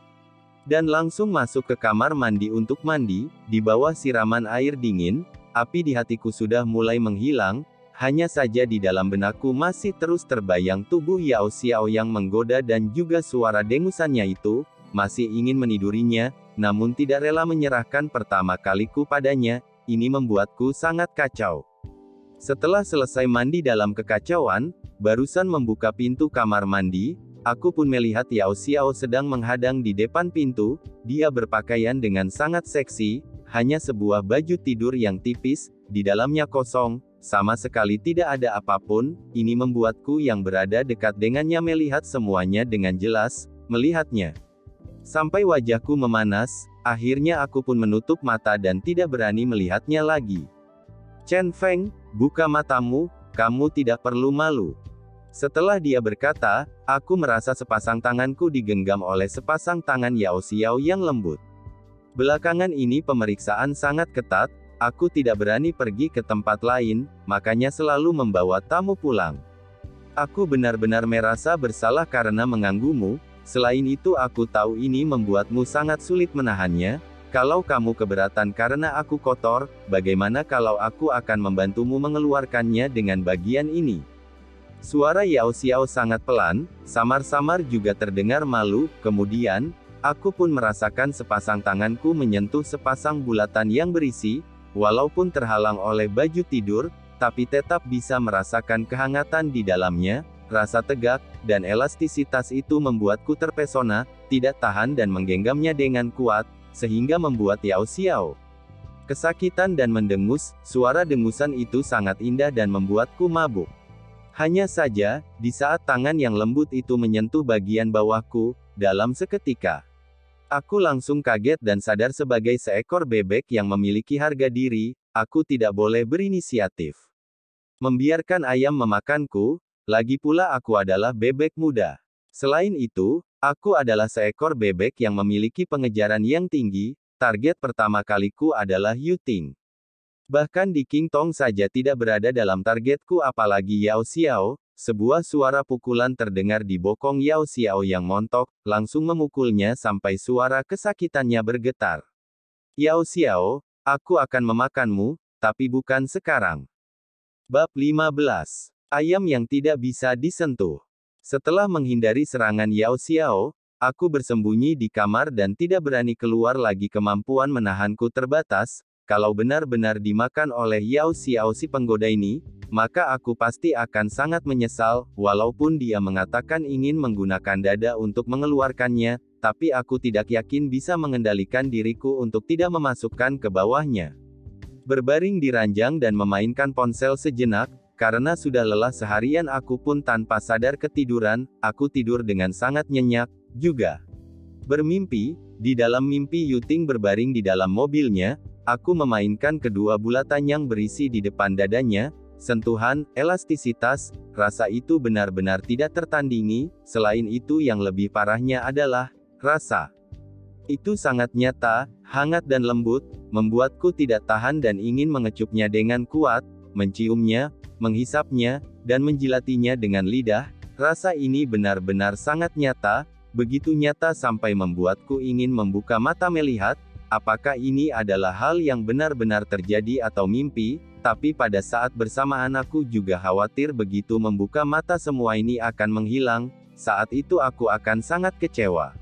Dan langsung masuk ke kamar mandi untuk mandi, di bawah siraman air dingin, api di hatiku sudah mulai menghilang, hanya saja di dalam benakku masih terus terbayang tubuh Yao Xiao yang menggoda dan juga suara dengusannya itu, masih ingin menidurinya, namun tidak rela menyerahkan pertama kaliku padanya, ini membuatku sangat kacau. Setelah selesai mandi dalam kekacauan, barusan membuka pintu kamar mandi, aku pun melihat Yao Xiao sedang menghadang di depan pintu, dia berpakaian dengan sangat seksi, hanya sebuah baju tidur yang tipis, di dalamnya kosong, sama sekali tidak ada apapun, ini membuatku yang berada dekat dengannya melihat semuanya dengan jelas, melihatnya. Sampai wajahku memanas, akhirnya aku pun menutup mata dan tidak berani melihatnya lagi. Chen Feng, buka matamu, kamu tidak perlu malu. Setelah dia berkata, aku merasa sepasang tanganku digenggam oleh sepasang tangan Yao Xiao yang lembut. Belakangan ini pemeriksaan sangat ketat, aku tidak berani pergi ke tempat lain, makanya selalu membawa tamu pulang. Aku benar-benar merasa bersalah karena mengganggumu, selain itu aku tahu ini membuatmu sangat sulit menahannya, kalau kamu keberatan karena aku kotor, bagaimana kalau aku akan membantumu mengeluarkannya dengan bagian ini? Suara Yao Xiao sangat pelan, samar-samar juga terdengar malu, kemudian, aku pun merasakan sepasang tanganku menyentuh sepasang bulatan yang berisi, walaupun terhalang oleh baju tidur, tapi tetap bisa merasakan kehangatan di dalamnya, rasa tegak, dan elastisitas itu membuatku terpesona, tidak tahan dan menggenggamnya dengan kuat, sehingga membuat Yao Xiao kesakitan dan mendengus, suara dengusan itu sangat indah dan membuatku mabuk. Hanya saja, di saat tangan yang lembut itu menyentuh bagian bawahku, dalam seketika, aku langsung kaget dan sadar sebagai seekor bebek yang memiliki harga diri, aku tidak boleh berinisiatif membiarkan ayam memakanku, lagi pula aku adalah bebek muda. Selain itu, aku adalah seekor bebek yang memiliki pengejaran yang tinggi, target pertama kaliku adalah Yu Ting. Bahkan di King Tong saja tidak berada dalam targetku apalagi Yao Xiao, sebuah suara pukulan terdengar di bokong Yao Xiao yang montok, langsung memukulnya sampai suara kesakitannya bergetar. Yao Xiao, aku akan memakanmu, tapi bukan sekarang. Bab 15. Ayam yang tidak bisa disentuh. Setelah menghindari serangan Yao Xiao, aku bersembunyi di kamar dan tidak berani keluar lagi. Kemampuan menahanku terbatas, kalau benar-benar dimakan oleh Yao Xiao si penggoda ini, maka aku pasti akan sangat menyesal, walaupun dia mengatakan ingin menggunakan dada untuk mengeluarkannya, tapi aku tidak yakin bisa mengendalikan diriku untuk tidak memasukkan ke bawahnya. Berbaring di ranjang dan memainkan ponsel sejenak, karena sudah lelah seharian aku pun tanpa sadar ketiduran, aku tidur dengan sangat nyenyak, juga bermimpi, di dalam mimpi Yu Ting berbaring di dalam mobilnya, aku memainkan kedua bulatan yang berisi di depan dadanya, sentuhan, elastisitas, rasa itu benar-benar tidak tertandingi, selain itu yang lebih parahnya adalah, rasa itu sangat nyata, hangat dan lembut, membuatku tidak tahan dan ingin mengecupnya dengan kuat, menciumnya, menghisapnya, dan menjilatinya dengan lidah. Rasa ini benar-benar sangat nyata, begitu nyata sampai membuatku ingin membuka mata melihat, apakah ini adalah hal yang benar-benar terjadi atau mimpi, tapi pada saat bersamaan aku juga khawatir begitu membuka mata semua ini akan menghilang, saat itu aku akan sangat kecewa.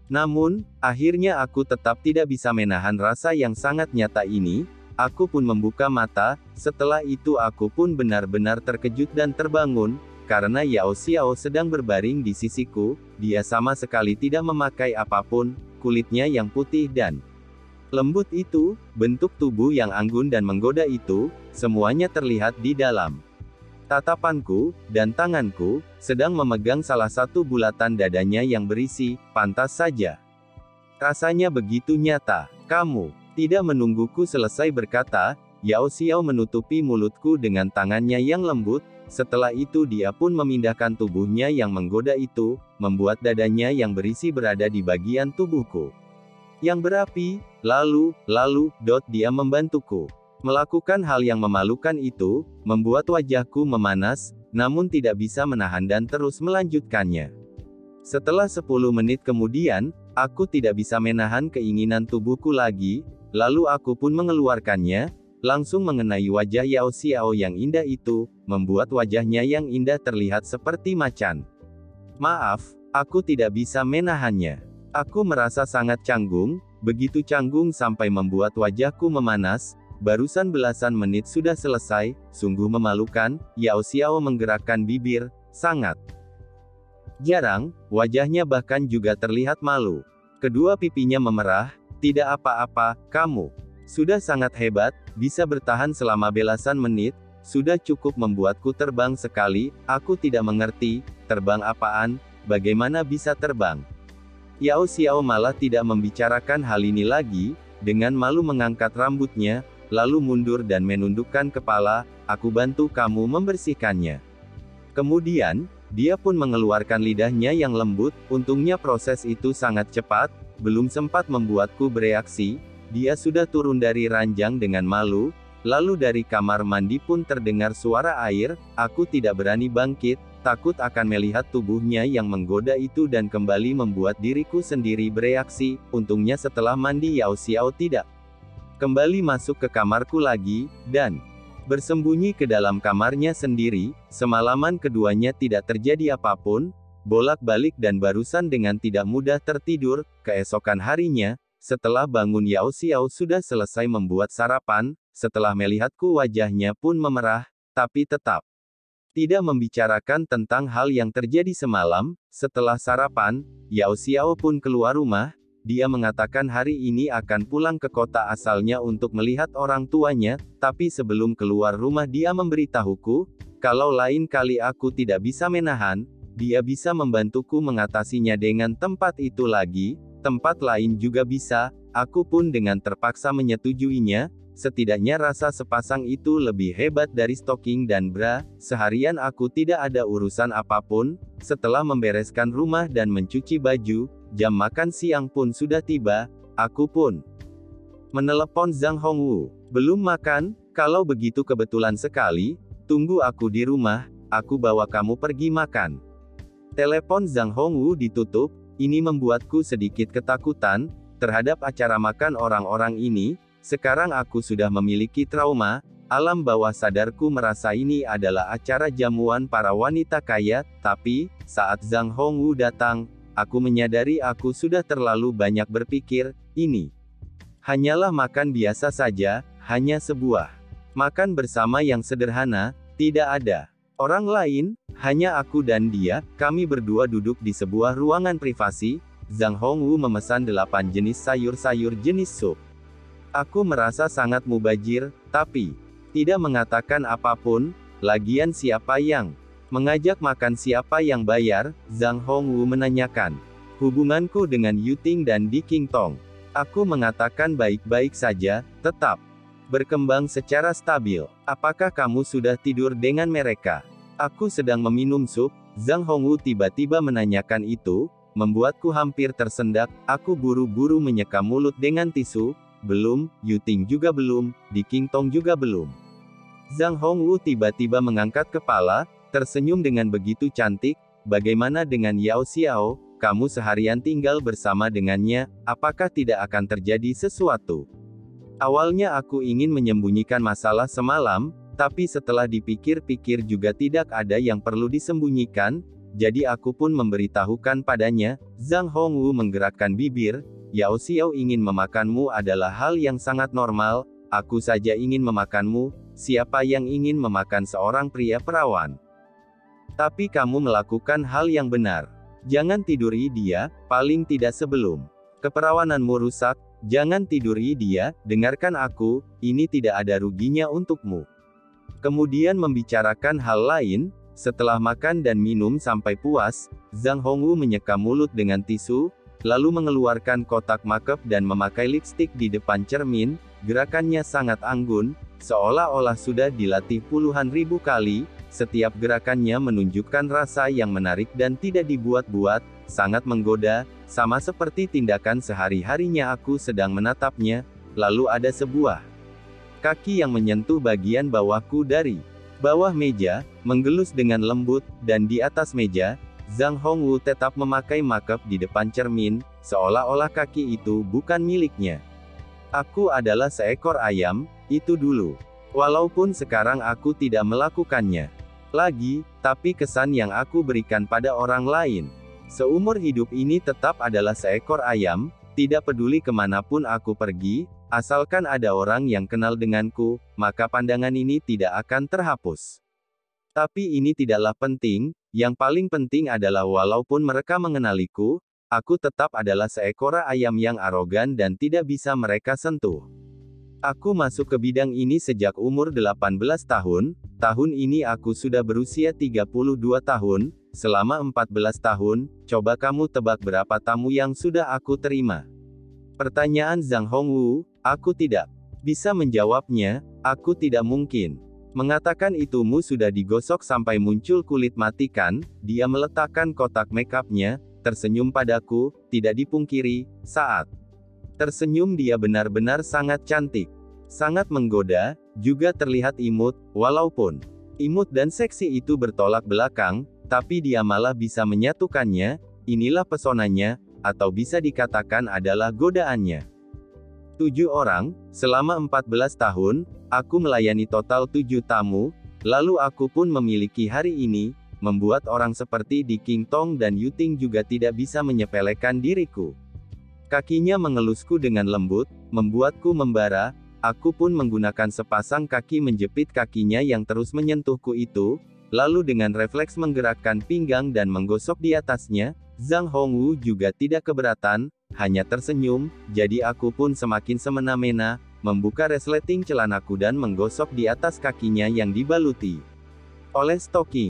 Namun, akhirnya aku tetap tidak bisa menahan rasa yang sangat nyata ini, aku pun membuka mata, setelah itu aku pun benar-benar terkejut dan terbangun, karena Yao Xiao sedang berbaring di sisiku, dia sama sekali tidak memakai apapun, kulitnya yang putih dan lembut itu, bentuk tubuh yang anggun dan menggoda itu, semuanya terlihat di dalam tatapanku, dan tanganku, sedang memegang salah satu bulatan dadanya yang berisi, pantas saja. Rasanya begitu nyata. Kamu tidak menungguku selesai berkata, Yao Xiao menutupi mulutku dengan tangannya yang lembut, setelah itu dia pun memindahkan tubuhnya yang menggoda itu, membuat dadanya yang berisi berada di bagian tubuhku yang berapi, lalu, dia membantuku melakukan hal yang memalukan itu, membuat wajahku memanas, namun tidak bisa menahan dan terus melanjutkannya. Setelah 10 menit kemudian, aku tidak bisa menahan keinginan tubuhku lagi, lalu aku pun mengeluarkannya, langsung mengenai wajah Yao Xiao yang indah itu, membuat wajahnya yang indah terlihat seperti macan. Maaf, aku tidak bisa menahannya. Aku merasa sangat canggung, begitu canggung sampai membuat wajahku memanas. Barusan belasan menit sudah selesai, sungguh memalukan. Yao Xiao menggerakkan bibir, sangat jarang, wajahnya bahkan juga terlihat malu. Kedua pipinya memerah, tidak apa-apa, kamu sudah sangat hebat, bisa bertahan selama belasan menit, sudah cukup membuatku terbang sekali, aku tidak mengerti, terbang apaan, bagaimana bisa terbang? Yao Xiao malah tidak membicarakan hal ini lagi, dengan malu mengangkat rambutnya, lalu mundur dan menundukkan kepala, aku bantu kamu membersihkannya. Kemudian, dia pun mengeluarkan lidahnya yang lembut, untungnya proses itu sangat cepat, belum sempat membuatku bereaksi, dia sudah turun dari ranjang dengan malu, lalu dari kamar mandi pun terdengar suara air, aku tidak berani bangkit, takut akan melihat tubuhnya yang menggoda itu dan kembali membuat diriku sendiri bereaksi, untungnya setelah mandi Yao Xiao tidak kembali masuk ke kamarku lagi, dan bersembunyi ke dalam kamarnya sendiri. Semalaman keduanya tidak terjadi apapun, bolak-balik dan barusan dengan tidak mudah tertidur. Keesokan harinya, setelah bangun Yao Xiao sudah selesai membuat sarapan, setelah melihatku wajahnya pun memerah, tapi tetap tidak membicarakan tentang hal yang terjadi semalam. Setelah sarapan, Yao Xiao pun keluar rumah. Dia mengatakan hari ini akan pulang ke kota asalnya untuk melihat orang tuanya, tapi sebelum keluar rumah dia memberitahuku, kalau lain kali aku tidak bisa menahan, dia bisa membantuku mengatasinya dengan tempat itu lagi, tempat lain juga bisa, aku pun dengan terpaksa menyetujuinya, setidaknya rasa sepasang itu lebih hebat dari stocking dan bra, seharian aku tidak ada urusan apapun, setelah membereskan rumah dan mencuci baju, jam makan siang pun sudah tiba, aku pun menelepon Zhang Hongwu. Belum makan? Kalau begitu kebetulan sekali, tunggu aku di rumah, aku bawa kamu pergi makan. Telepon Zhang Hongwu ditutup, ini membuatku sedikit ketakutan, terhadap acara makan orang-orang ini, sekarang aku sudah memiliki trauma, alam bawah sadarku merasa ini adalah acara jamuan para wanita kaya, tapi, saat Zhang Hongwu datang, aku menyadari aku sudah terlalu banyak berpikir, ini hanyalah makan biasa saja, hanya sebuah makan bersama yang sederhana, tidak ada orang lain, hanya aku dan dia, kami berdua duduk di sebuah ruangan privasi, Zhang Hongwu memesan 8 jenis sayur-sayur jenis sup. Aku merasa sangat mubazir, tapi tidak mengatakan apapun, lagian siapa yang mengajak makan siapa yang bayar, Zhang Hongwu menanyakan. Hubunganku dengan Yuting dan Di Qingtong. Aku mengatakan baik-baik saja, tetap berkembang secara stabil. Apakah kamu sudah tidur dengan mereka? Aku sedang meminum sup, Zhang Hongwu tiba-tiba menanyakan itu, membuatku hampir tersendak, aku buru-buru menyeka mulut dengan tisu, belum, Yuting juga belum, Di Qingtong juga belum. Zhang Hongwu tiba-tiba mengangkat kepala, tersenyum dengan begitu cantik, bagaimana dengan Yao Xiao, kamu seharian tinggal bersama dengannya, apakah tidak akan terjadi sesuatu? Awalnya aku ingin menyembunyikan masalah semalam, tapi setelah dipikir-pikir juga tidak ada yang perlu disembunyikan, jadi aku pun memberitahukan padanya. Zhang Hongwu menggerakkan bibir, Yao Xiao ingin memakanmu adalah hal yang sangat normal, aku saja ingin memakanmu, siapa yang ingin memakan seorang pria perawan? Tapi kamu melakukan hal yang benar. Jangan tiduri dia, paling tidak sebelum Keperawananmu rusak, jangan tiduri dia, dengarkan aku, ini tidak ada ruginya untukmu. Kemudian membicarakan hal lain, setelah makan dan minum sampai puas, Zhang Hongwu menyeka mulut dengan tisu, lalu mengeluarkan kotak makeup dan memakai lipstik di depan cermin, gerakannya sangat anggun, seolah-olah sudah dilatih puluhan ribu kali, setiap gerakannya menunjukkan rasa yang menarik dan tidak dibuat-buat, sangat menggoda, sama seperti tindakan sehari-harinya aku sedang menatapnya, lalu ada sebuah kaki yang menyentuh bagian bawahku dari bawah meja, menggelus dengan lembut, dan di atas meja, Zhang Hongwu tetap memakai makeup di depan cermin, seolah-olah kaki itu bukan miliknya. Aku adalah seekor ayam, itu dulu. Walaupun sekarang aku tidak melakukannya lagi, tapi kesan yang aku berikan pada orang lain seumur hidup ini tetap adalah seekor ayam, tidak peduli kemanapun aku pergi, asalkan ada orang yang kenal denganku, maka pandangan ini tidak akan terhapus. Tapi ini tidaklah penting, yang paling penting adalah walaupun mereka mengenaliku, aku tetap adalah seekor ayam yang arogan dan tidak bisa mereka sentuh. Aku masuk ke bidang ini sejak umur 18 tahun, tahun ini aku sudah berusia 32 tahun, selama 14 tahun, coba kamu tebak berapa tamu yang sudah aku terima. Pertanyaan Zhang Hongwu, aku tidak bisa menjawabnya, aku tidak mungkin mengatakan itumu sudah digosok sampai muncul kulit mati kan, dia meletakkan kotak makeupnya, tersenyum padaku, tidak dipungkiri, saat tersenyum dia benar-benar sangat cantik. Sangat menggoda, juga terlihat imut, walaupun imut dan seksi itu bertolak belakang, tapi dia malah bisa menyatukannya, inilah pesonanya, atau bisa dikatakan adalah godaannya. 7 orang, selama 14 tahun, aku melayani total 7 tamu, lalu aku pun memiliki hari ini, membuat orang seperti Di King Tong dan Yu Ting juga tidak bisa menyepelekan diriku. Kakinya mengelusku dengan lembut, membuatku membara, aku pun menggunakan sepasang kaki menjepit kakinya yang terus menyentuhku itu, lalu dengan refleks menggerakkan pinggang dan menggosok di atasnya, Zhang Hongwu juga tidak keberatan, hanya tersenyum, jadi aku pun semakin semena-mena, membuka resleting celanaku dan menggosok di atas kakinya yang dibaluti oleh stoking.